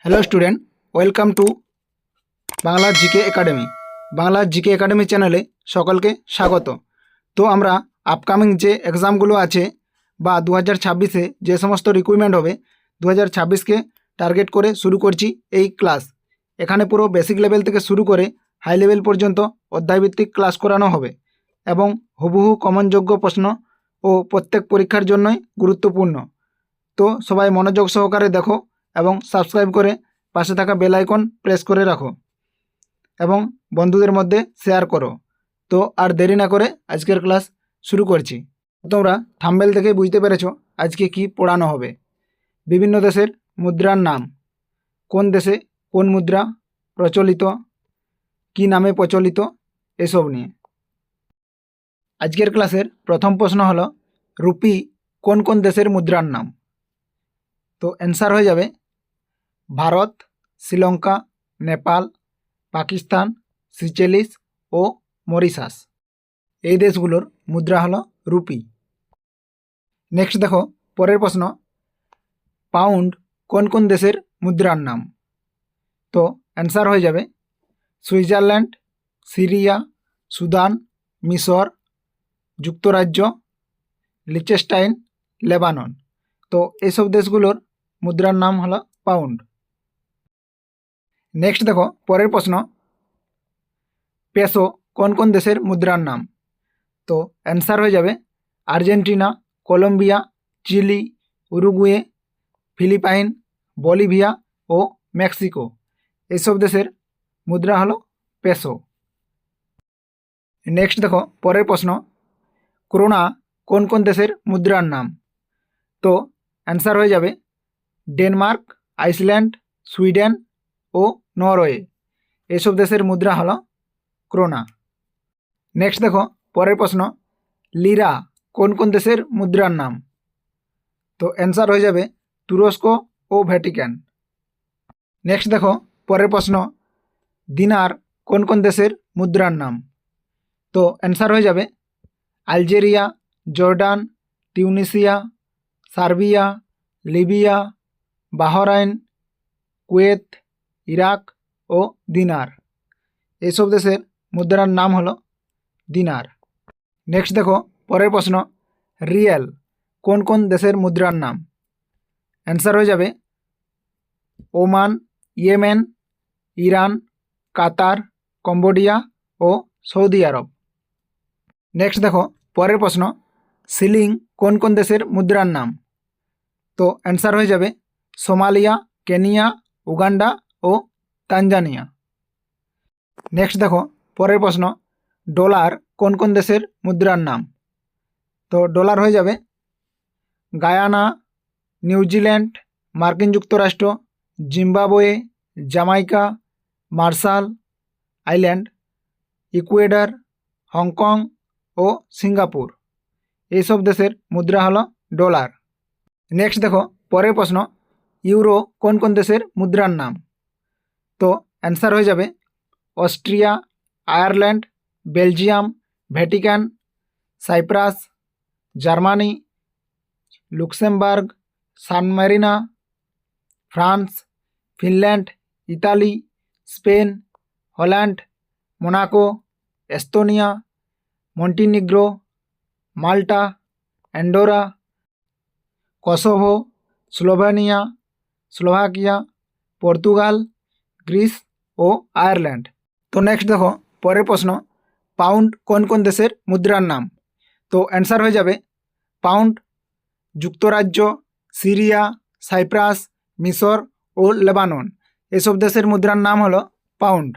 Hello student, welcome to Bangla GK academy. Bangla GK academy চ্যানেলে সকলকে স্বাগত। তো আমরা আপকামিং যে এক্সামগুলো আছে বা 2026-এ যে সমস্ত রিক্রুটমেন্ট হবে 2026-কে টার্গেট করে শুরু করছি এই ক্লাস। এখানে পুরো বেসিক লেভেল থেকে শুরু করে হাই লেভেল পর্যন্ত অধ্যায়ভিত্তিক ক্লাস করানো হবে এবং হুবহু কমনযোগ্য প্রশ্ন ও প্রত্যেক পরীক্ষার জন্যই গুরুত্বপূর্ণ। তো সবাই মনোযোগ সহকারে দেখো এবং সাবস্ক্রাইব করে পাশে থাকা বেল আইকন প্রেস করে রাখো এবং বন্ধুদের মধ্যে শেয়ার করো। তো আর দেরি না করে আজকের ক্লাস শুরু করছি। তোমরা থাম্বনেল থেকে বুঝতে পেরেছো আজকে কি পড়ানো হবে। বিভিন্ন দেশের মুদ্রার নাম, কোন দেশে কোন মুদ্রা প্রচলিত, কি নামে প্রচলিত, এসব নিয়ে। আজকের ক্লাসের প্রথম প্রশ্ন হলো রুপি কোন কোন দেশের মুদ্রার নাম। তো অ্যান্সার হয়ে যাবে ভারত, শ্রীলঙ্কা, নেপাল, পাকিস্তান, সিচেলিস ও মরিশাস। এই দেশগুলোর মুদ্রা হলো রুপি। নেক্সট দেখো পরের প্রশ্ন, পাউন্ড কোন কোন দেশের মুদ্রার নাম। তো অ্যান্সার হয়ে যাবে সুইজারল্যান্ড, সিরিয়া, সুদান, মিশর, যুক্তরাজ্য, লিচেস্টাইন, লেবানন। তো এইসব দেশগুলোর মুদ্রার নাম হলো পাউন্ড। নেক্সট দেখো পরের প্রশ্ন, পেসো কোন কোন দেশের মুদ্রার নাম। তো অ্যান্সার হয়ে যাবে Argentina, Colombia, Chile, Uruguay, Philippines, Bolivia ও মেক্সিকো। এইসব দেশের মুদ্রা হলো পেসো। নেক্সট দেখো পরের প্রশ্ন, ক্রোনা কোন কোন দেশের মুদ্রার নাম। তো অ্যান্সার হয়ে যাবে ডেনমার্ক, আইসল্যান্ড, সুইডেন ও নরওয়ে। এইসব দেশের মুদ্রা হলো ক্রোনা। নেক্সট দেখো পরের প্রশ্ন, লিরা কোন কোন দেশের মুদ্রার নাম। তো অ্যান্সার হয়ে যাবে তুরস্ক ও ভ্যাটিকান। নেক্সট দেখো পরের প্রশ্ন, দিনার কোন কোন দেশের মুদ্রার নাম। তো অ্যান্সার হয়ে যাবে Algeria, Jordan, Tunisia, Serbia, Libya, Bahrain, Kuwait, Iraq ও দিনার। এইসব দেশের মুদ্রার নাম হলো দিনার। নেক্সট দেখো পরের প্রশ্ন, রিয়েল কোন কোন দেশের মুদ্রার নাম। অ্যান্সার হয়ে যাবে ওমান, ইয়েমেন, ইরান, কাতার, কম্বোডিয়া ও সৌদি আরব। নেক্সট দেখো পরের প্রশ্ন, সিলিং কোন কোন দেশের মুদ্রার নাম। তো অ্যান্সার হয়ে যাবে সোমালিয়া, কেনিয়া, উগান্ডা ও তানজানিয়া। নেক্সট দেখো পরের প্রশ্ন, ডলার কোন কোন দেশের মুদ্রার নাম। তো ডলার হয়ে যাবে গায়ানা, নিউজিল্যান্ড, মার্কিন যুক্তরাষ্ট্র, Zimbabwe, Jamaica, Marshall island, Ecuador, Hong Kong ও সিঙ্গাপুর। এইসব দেশের মুদ্রা হলো ডলার। নেক্সট দেখো পরের প্রশ্ন, ইউরো কোন কোন দেশের মুদ্রার নাম। তো অ্যান্সার হয়ে যাবে Austria, Ireland, Belgium, Vatican, Cyprus, Germany, Luxembourg, San Marino, France, Finland, Italy, Spain, Holland, Monaco, Estonia, Montenegro, Malta, Andorra, Kosovo, Slovenia, Slovakia, Portugal, Greece ও আয়ারল্যান্ড। তো নেক্সট দেখো পরের প্রশ্ন, পাউন্ড কোন কোন দেশের মুদ্রার নাম। তো অ্যান্সার হয়ে যাবে পাউন্ড যুক্তরাজ্য, সিরিয়া, সাইপ্রাস, মিশর ও লেবানন। এসব দেশের মুদ্রার নাম হলো পাউন্ড।